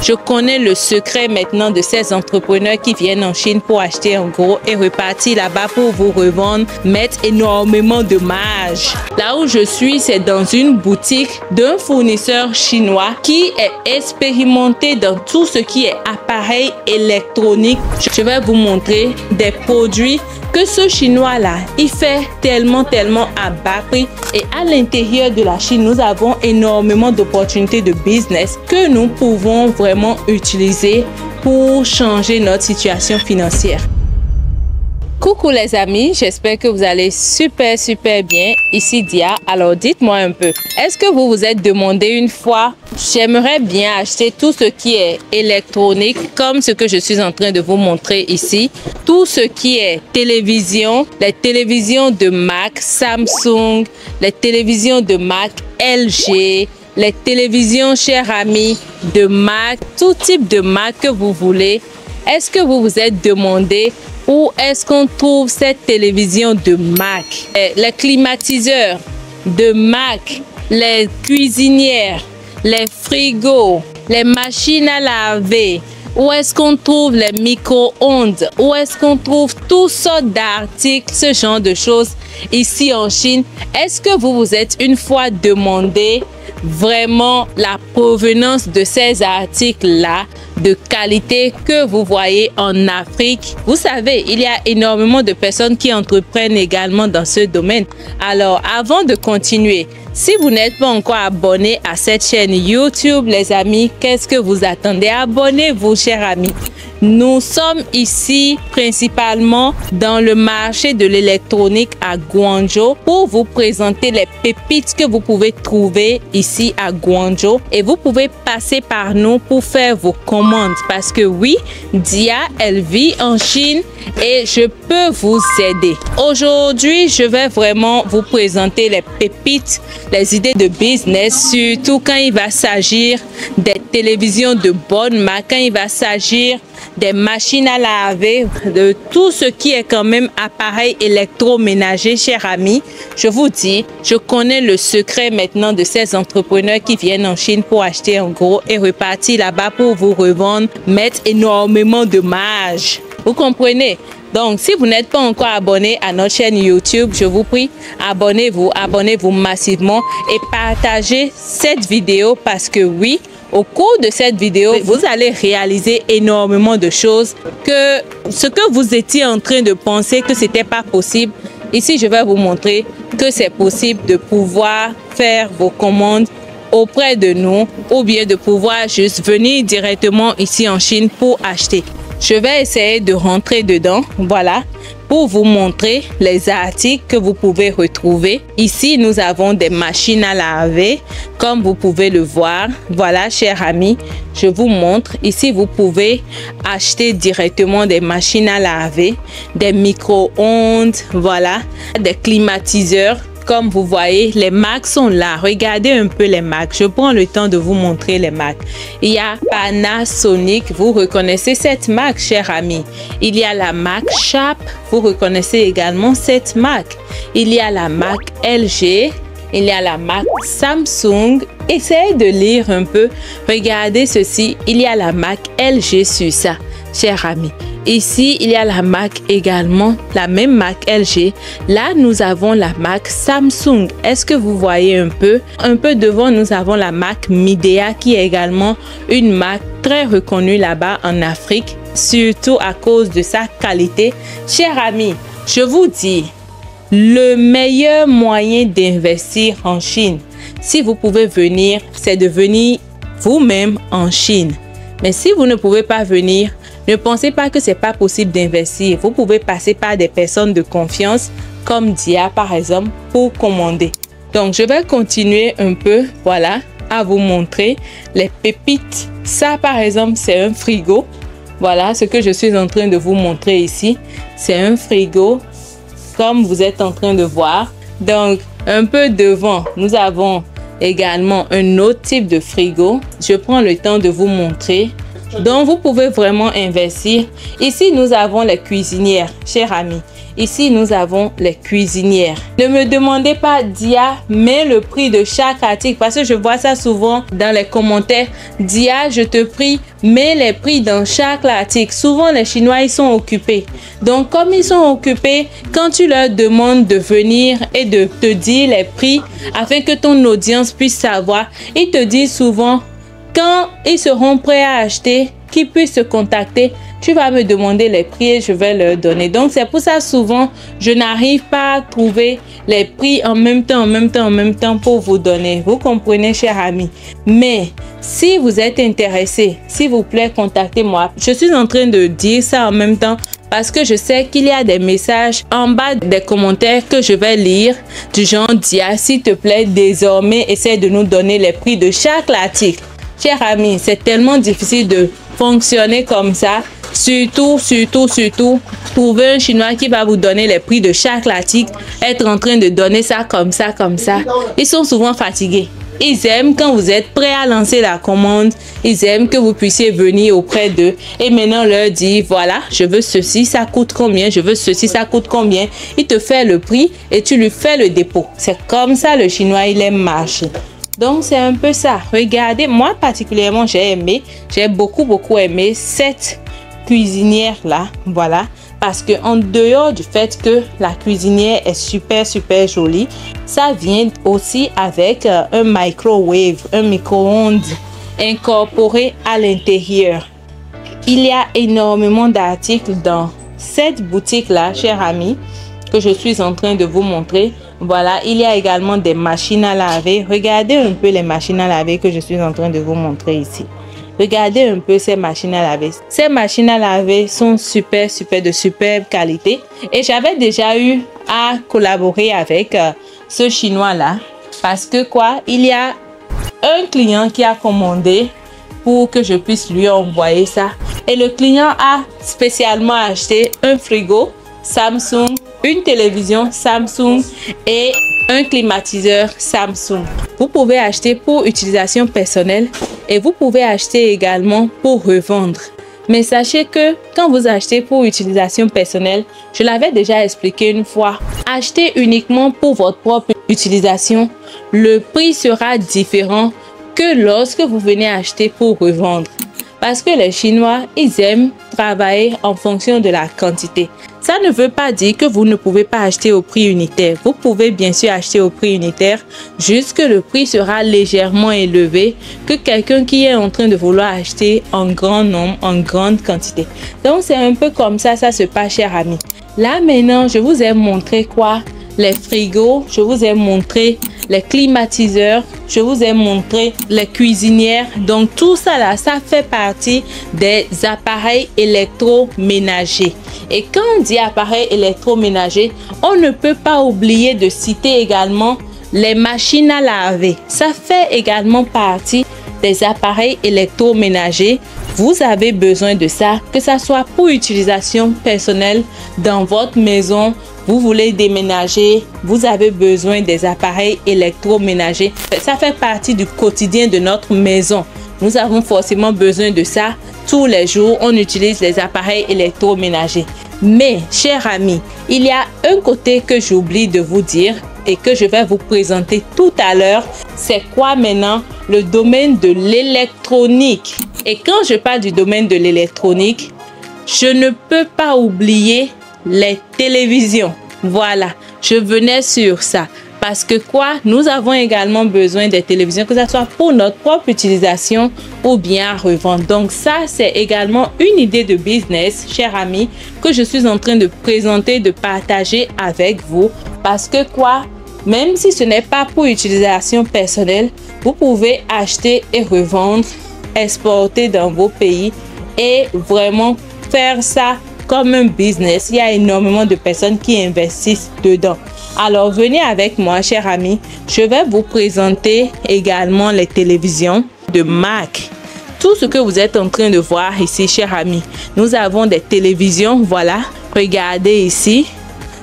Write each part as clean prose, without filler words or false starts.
Je connais le secret maintenant de ces entrepreneurs qui viennent en Chine pour acheter en gros et repartir là-bas pour vous revendre, mettre énormément de marge. Là où je suis, c'est dans une boutique d'un fournisseur chinois qui est expérimenté dans tout ce qui est appareil électronique. Je vais vous montrer des produits que ce chinois-là, il fait tellement à bas prix. Et à l'intérieur de la Chine, nous avons énormément d'opportunités de business que nous pouvons vraiment utiliser pour changer notre situation financière. Coucou les amis, j'espère que vous allez super bien. Ici Dia. Alors dites-moi un peu, est-ce que vous vous êtes demandé une fois, j'aimerais bien acheter tout ce qui est électronique comme ce que je suis en train de vous montrer ici. Tout ce qui est télévision, les télévisions de marque Samsung, les télévisions de marque LG, les télévisions, chers amis, de marque, tout type de marque que vous voulez. Est-ce que vous vous êtes demandé où est-ce qu'on trouve cette télévision de marque? Les climatiseurs de marque, les cuisinières, les frigos, les machines à laver. Où est-ce qu'on trouve les micro-ondes? Où est-ce qu'on trouve toutes sortes d'articles, ce genre de choses ici en Chine? Est-ce que vous vous êtes une fois demandé vraiment la provenance de ces articles-là de qualité que vous voyez en Afrique? Vous savez, il y a énormément de personnes qui entreprennent également dans ce domaine. Alors, avant de continuer, si vous n'êtes pas encore abonné à cette chaîne YouTube, les amis, qu'est-ce que vous attendez? Abonnez-vous, chers amis. Nous sommes ici principalement dans le marché de l'électronique à Guangzhou pour vous présenter les pépites que vous pouvez trouver ici à Guangzhou. Et vous pouvez passer par nous pour faire vos commandes parce que oui, Dia, elle vit en Chine et je peux vous aider. Aujourd'hui, je vais vraiment vous présenter les pépites, les idées de business, surtout quand il va s'agir des télévisions de bonne marque, quand il va s'agir des machines à laver, de tout ce qui est quand même appareil électroménager, chers amis. Je vous dis, je connais le secret maintenant de ces entrepreneurs qui viennent en Chine pour acheter en gros et repartir là-bas pour vous revendre, mettre énormément de marge. Vous comprenez? Donc, si vous n'êtes pas encore abonné à notre chaîne YouTube, je vous prie, abonnez-vous massivement et partagez cette vidéo parce que oui, au cours de cette vidéo, vous allez réaliser énormément de choses que ce que vous étiez en train de penser que c'était pas possible. Ici, je vais vous montrer que c'est possible de pouvoir faire vos commandes auprès de nous ou bien de pouvoir juste venir directement ici en Chine pour acheter. Je vais essayer de rentrer dedans, voilà, pour vous montrer les articles que vous pouvez retrouver. Ici, nous avons des machines à laver, comme vous pouvez le voir. Voilà, chers amis, je vous montre. Ici, vous pouvez acheter directement des machines à laver, des micro-ondes, voilà, des climatiseurs. Comme vous voyez, les marques sont là. Regardez un peu les marques. Je prends le temps de vous montrer les marques. Il y a Panasonic. Vous reconnaissez cette marque, chers amis. Il y a la marque Sharp. Vous reconnaissez également cette marque. Il y a la marque LG. Il y a la marque Samsung. Essayez de lire un peu. Regardez ceci. Il y a la marque LG sur ça, chers amis. Ici, il y a la marque également, la même marque LG. Là, nous avons la marque Samsung. Est-ce que vous voyez un peu? Un peu devant, nous avons la marque Midea qui est également une marque très reconnue là-bas en Afrique, surtout à cause de sa qualité. Chers amis, je vous dis, le meilleur moyen d'investir en Chine, si vous pouvez venir, c'est de venir vous-même en Chine. Mais si vous ne pouvez pas venir, ne pensez pas que c'est pas possible d'investir. Vous pouvez passer par des personnes de confiance comme Dia par exemple pour commander. Donc je vais continuer un peu, voilà, à vous montrer les pépites. Ça par exemple c'est un frigo. Voilà ce que je suis en train de vous montrer ici. C'est un frigo comme vous êtes en train de voir. Donc un peu devant nous avons également un autre type de frigo. Je prends le temps de vous montrer. Donc, vous pouvez vraiment investir. Ici, nous avons les cuisinières, chers amis. Ici, nous avons les cuisinières. Ne me demandez pas, Dia, mets le prix de chaque article parce que je vois ça souvent dans les commentaires. Dia, je te prie, mets les prix dans chaque article. Souvent, les Chinois, ils sont occupés. Donc, comme ils sont occupés, quand tu leur demandes de venir et de te dire les prix afin que ton audience puisse savoir, ils te disent souvent quand ils seront prêts à acheter, qu'ils puissent se contacter. Tu vas me demander les prix et je vais leur donner. Donc, c'est pour ça souvent, je n'arrive pas à trouver les prix en même temps pour vous donner. Vous comprenez, chers amis? Mais si vous êtes intéressé, s'il vous plaît, contactez-moi. Je suis en train de dire ça en même temps parce que je sais qu'il y a des messages en bas des commentaires que je vais lire du genre Dia, s'il te plaît, désormais, essaie de nous donner les prix de chaque article. Chers amis, c'est tellement difficile de fonctionner comme ça. Surtout, trouver un Chinois qui va vous donner les prix de chaque article, être en train de donner ça comme ça. Ils sont souvent fatigués. Ils aiment quand vous êtes prêt à lancer la commande. Ils aiment que vous puissiez venir auprès d'eux et maintenant leur dire, voilà, je veux ceci, ça coûte combien, je veux ceci, ça coûte combien. Il te fait le prix et tu lui fais le dépôt. C'est comme ça le Chinois, il aime marcher. Donc, c'est un peu ça. Regardez, moi particulièrement, j'ai aimé, j'ai beaucoup aimé cette cuisinière là, voilà, parce que en dehors du fait que la cuisinière est super jolie, ça vient aussi avec un microwave, un micro-ondes incorporé à l'intérieur. Il y a énormément d'articles dans cette boutique là, chers amis, que je suis en train de vous montrer. Voilà, il y a également des machines à laver. Regardez un peu les machines à laver que je suis en train de vous montrer ici. Regardez un peu ces machines à laver. Ces machines à laver sont de superbe qualité. Et j'avais déjà eu à collaborer avec ce Chinois-là. Parce que quoi, il y a un client qui a commandé pour que je puisse lui envoyer ça. Et le client a spécialement acheté un frigo Samsung, une télévision Samsung et un climatiseur Samsung. Vous pouvez acheter pour utilisation personnelle et vous pouvez acheter également pour revendre. Mais sachez que quand vous achetez pour utilisation personnelle, je l'avais déjà expliqué une fois, achetez uniquement pour votre propre utilisation. Le prix sera différent que lorsque vous venez acheter pour revendre. Parce que les Chinois, ils aiment travailler en fonction de la quantité. Ça ne veut pas dire que vous ne pouvez pas acheter au prix unitaire. Vous pouvez bien sûr acheter au prix unitaire, juste que le prix sera légèrement élevé que quelqu'un qui est en train de vouloir acheter en grand nombre, en grande quantité. Donc, c'est un peu comme ça se passe, chers amis. Là, maintenant, je vous ai montré quoi? Les frigos, je vous ai montré les climatiseurs, je vous ai montré les cuisinières. Donc tout ça là, ça fait partie des appareils électroménagers. Et quand on dit appareils électroménagers, on ne peut pas oublier de citer également les machines à laver. Ça fait également partie des appareils électroménagers. Vous avez besoin de ça, que ça soit pour utilisation personnelle dans votre maison. Vous voulez déménager, vous avez besoin des appareils électroménagers. Ça fait partie du quotidien de notre maison. Nous avons forcément besoin de ça. Tous les jours, on utilise les appareils électroménagers. Mais, chers amis, il y a un côté que j'oublie de vous dire et que je vais vous présenter tout à l'heure. C'est quoi maintenant? Le domaine de l'électronique. Et quand je parle du domaine de l'électronique, je ne peux pas oublier les télévisions. Voilà, je venais sur ça. Parce que quoi, nous avons également besoin des télévisions, que ce soit pour notre propre utilisation ou bien à revendre. Donc ça, c'est également une idée de business, chers amis, que je suis en train de présenter, de partager avec vous. Parce que quoi, même si ce n'est pas pour utilisation personnelle, vous pouvez acheter et revendre, exporter dans vos pays et vraiment faire ça comme un business. Il y a énormément de personnes qui investissent dedans. Alors, venez avec moi, chers amis. Je vais vous présenter également les télévisions de marque. Tout ce que vous êtes en train de voir ici, chers amis. Nous avons des télévisions, voilà. Regardez ici.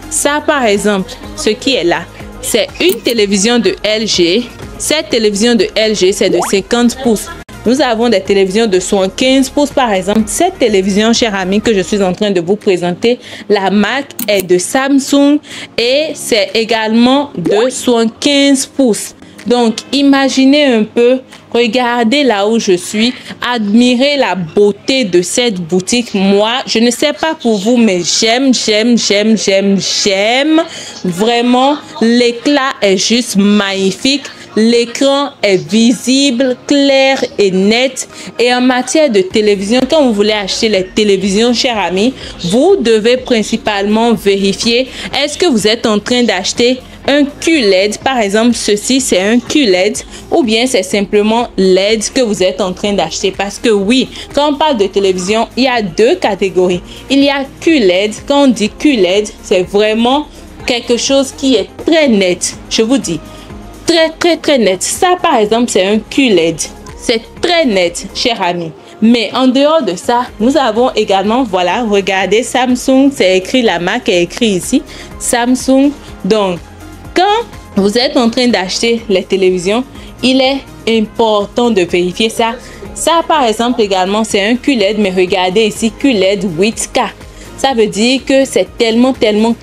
Ça, par exemple, ce qui est là, c'est une télévision de LG. Cette télévision de LG, c'est de 50 pouces. Nous avons des télévisions de 75 pouces par exemple. Cette télévision, chers amis, que je suis en train de vous présenter, la marque est de Samsung et c'est également de 75 pouces. Donc, imaginez un peu, regardez là où je suis, admirez la beauté de cette boutique. Moi, je ne sais pas pour vous, mais j'aime. Vraiment, l'éclat est juste magnifique. L'écran est visible, clair et net. Et en matière de télévision, quand vous voulez acheter les télévisions, chers amis, vous devez principalement vérifier, est-ce que vous êtes en train d'acheter un QLED, par exemple, ceci c'est un QLED, ou bien c'est simplement LED que vous êtes en train d'acheter. Parce que oui, quand on parle de télévision, il y a deux catégories. Il y a QLED. Quand on dit QLED, c'est vraiment quelque chose qui est très net. Je vous dis, très net. Ça, par exemple, c'est un QLED. C'est très net, chers amis. Mais en dehors de ça, nous avons également, voilà, regardez, Samsung, c'est écrit, la marque est écrit ici, Samsung. Donc, quand vous êtes en train d'acheter les télévisions, il est important de vérifier ça. Ça, par exemple, également, c'est un QLED, mais regardez ici, QLED 8K. Ça veut dire que c'est tellement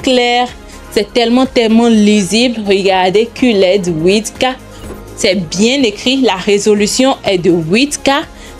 clair, c'est tellement lisible. Regardez, QLED 8K. C'est bien écrit, la résolution est de 8K.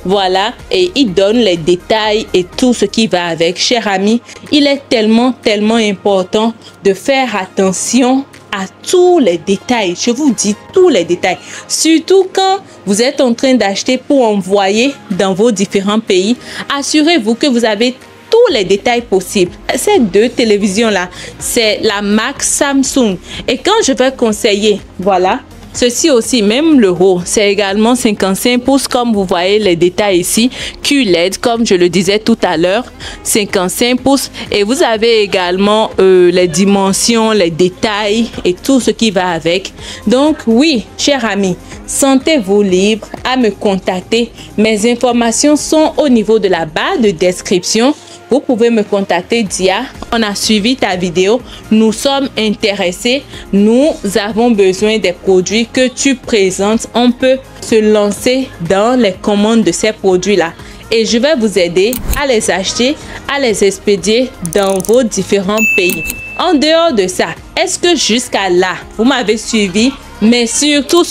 Voilà, et il donne les détails et tout ce qui va avec. Chers amis, il est tellement important de faire attention à tous les détails. Je vous dis tous les détails. Surtout quand vous êtes en train d'acheter pour envoyer dans vos différents pays. Assurez-vous que vous avez tous les détails possibles. Ces deux télévisions-là, c'est la marque Samsung. Et quand je vais conseiller, voilà, ceci aussi, même le haut, c'est également 55 pouces, comme vous voyez les détails ici. QLED, comme je le disais tout à l'heure, 55 pouces. Et vous avez également les dimensions, les détails et tout ce qui va avec. Donc oui, chers amis, sentez-vous libre à me contacter. Mes informations sont au niveau de la barre de description. Vous pouvez me contacter. Dia, on a suivi ta vidéo, nous sommes intéressés, nous avons besoin des produits que tu présentes. On peut se lancer dans les commandes de ces produits-là et je vais vous aider à les acheter, à les expédier dans vos différents pays. En dehors de ça, est-ce que jusqu'à là, vous m'avez suivi? Mais surtout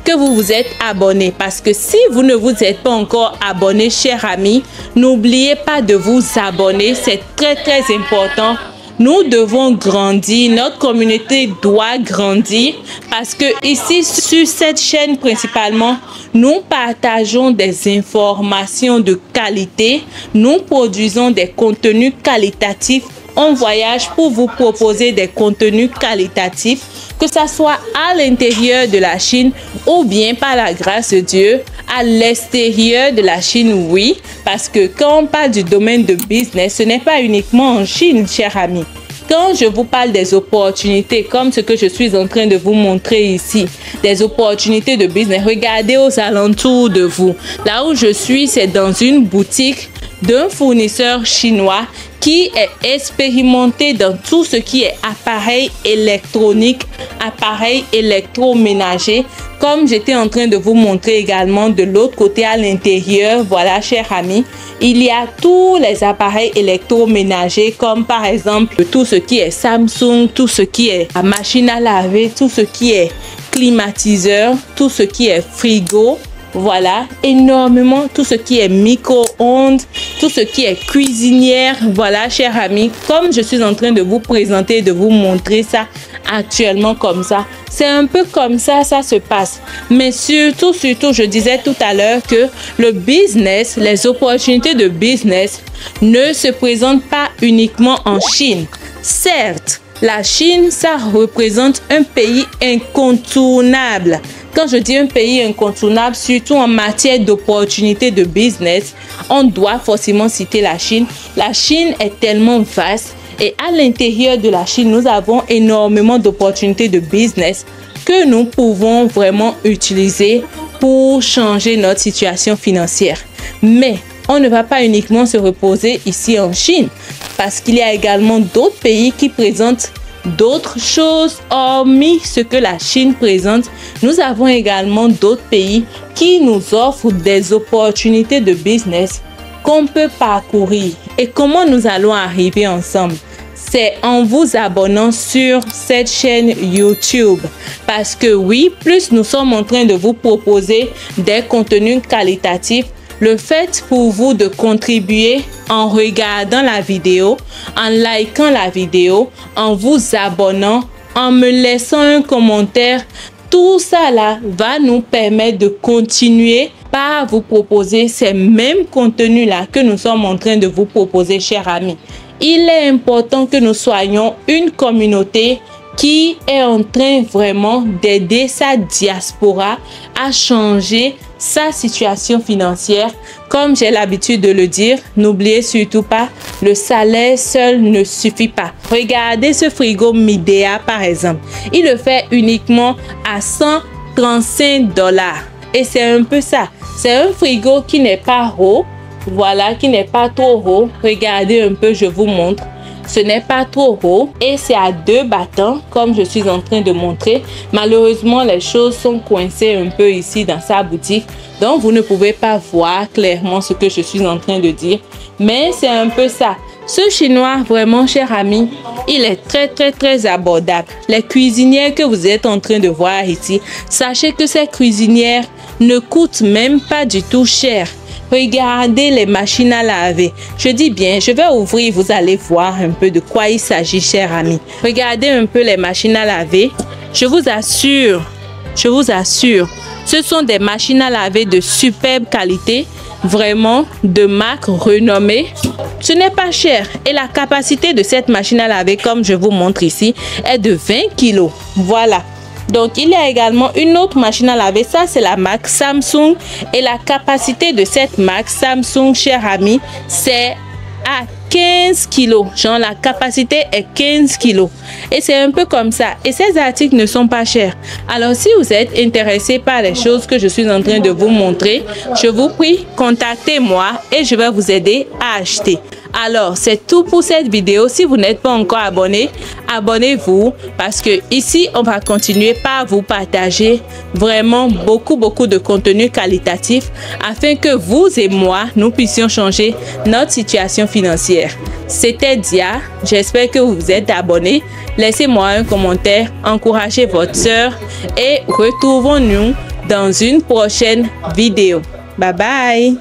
que vous vous êtes abonné, parce que si vous ne vous êtes pas encore abonné, chers amis, n'oubliez pas de vous abonner, c'est très important. Nous devons grandir, notre communauté doit grandir parce que ici sur cette chaîne principalement, nous partageons des informations de qualité, nous produisons des contenus qualitatifs. On voyage pour vous proposer des contenus qualitatifs, que ça soit à l'intérieur de la Chine ou bien par la grâce de Dieu à l'extérieur de la Chine, oui, parce que quand on parle du domaine de business, ce n'est pas uniquement en Chine, chers amis. Quand je vous parle des opportunités, comme ce que je suis en train de vous montrer ici, des opportunités de business, regardez aux alentours de vous. Là où je suis, c'est dans une boutique d'un fournisseur chinois qui est expérimenté dans tout ce qui est appareil électronique, appareil électroménager, comme j'étais en train de vous montrer également de l'autre côté à l'intérieur. Voilà, chers amis, il y a tous les appareils électroménagers, comme par exemple tout ce qui est Samsung, tout ce qui est machine à laver, tout ce qui est climatiseur, tout ce qui est frigo. Voilà, énormément, tout ce qui est micro-ondes, tout ce qui est cuisinière. Voilà, chers amis, comme je suis en train de vous présenter, de vous montrer ça actuellement comme ça. C'est un peu comme ça, ça se passe. Mais surtout, je disais tout à l'heure que le business, les opportunités de business ne se présentent pas uniquement en Chine. Certes, la Chine, ça représente un pays incontournable. Quand je dis un pays incontournable, surtout en matière d'opportunités de business, on doit forcément citer la Chine. La Chine est tellement vaste et à l'intérieur de la Chine, nous avons énormément d'opportunités de business que nous pouvons vraiment utiliser pour changer notre situation financière. Mais on ne va pas uniquement se reposer ici en Chine parce qu'il y a également d'autres pays qui présentent d'autres choses hormis ce que la Chine présente. Nous avons également d'autres pays qui nous offre des opportunités de business qu'on peut parcourir. Et comment nous allons arriver ensemble? C'est en vous abonnant sur cette chaîne YouTube. Parce que oui, plus nous sommes en train de vous proposer des contenus qualitatifs, le fait pour vous de contribuer en regardant la vidéo, en likant la vidéo, en vous abonnant, en me laissant un commentaire, tout ça là va nous permettre de continuer par vous proposer ces mêmes contenus là que nous sommes en train de vous proposer, chers amis. Il est important que nous soyons une communauté qui est en train vraiment d'aider sa diaspora à changer sa situation financière. Comme j'ai l'habitude de le dire, n'oubliez surtout pas, le salaire seul ne suffit pas. Regardez ce frigo Midea par exemple. Il le fait uniquement à 135 $. Et c'est un peu ça. C'est un frigo qui n'est pas haut. Voilà, qui n'est pas trop haut. Regardez un peu, je vous montre. Ce n'est pas trop haut et c'est à 2 battants comme je suis en train de montrer. Malheureusement, les choses sont coincées un peu ici dans sa boutique. Donc, vous ne pouvez pas voir clairement ce que je suis en train de dire. Mais c'est un peu ça. Ce chinois, vraiment, cher ami, il est très abordable. Les cuisinières que vous êtes en train de voir ici, sachez que ces cuisinières ne coûtent même pas du tout cher. Regardez les machines à laver. Je dis bien, je vais ouvrir, vous allez voir un peu de quoi il s'agit, chers amis. Regardez un peu les machines à laver. Je vous assure, ce sont des machines à laver de superbe qualité, vraiment de marque renommée. Ce n'est pas cher et la capacité de cette machine à laver, comme je vous montre ici, est de 20 kg. Voilà. Donc, il y a également une autre machine à laver. Ça, c'est la marque Samsung. Et la capacité de cette marque Samsung, chers amis, c'est à 15 kg. Genre, la capacité est 15 kg. Et c'est un peu comme ça. Et ces articles ne sont pas chers. Alors, si vous êtes intéressé par les choses que je suis en train de vous montrer, je vous prie, contactez-moi et je vais vous aider à acheter. Alors, c'est tout pour cette vidéo. Si vous n'êtes pas encore abonné, abonnez-vous parce que ici, on va continuer par vous partager vraiment beaucoup de contenu qualitatif afin que vous et moi, nous puissions changer notre situation financière. C'était Dia. J'espère que vous vous êtes abonné. Laissez-moi un commentaire, encouragez votre sœur et retrouvons-nous dans une prochaine vidéo. Bye bye.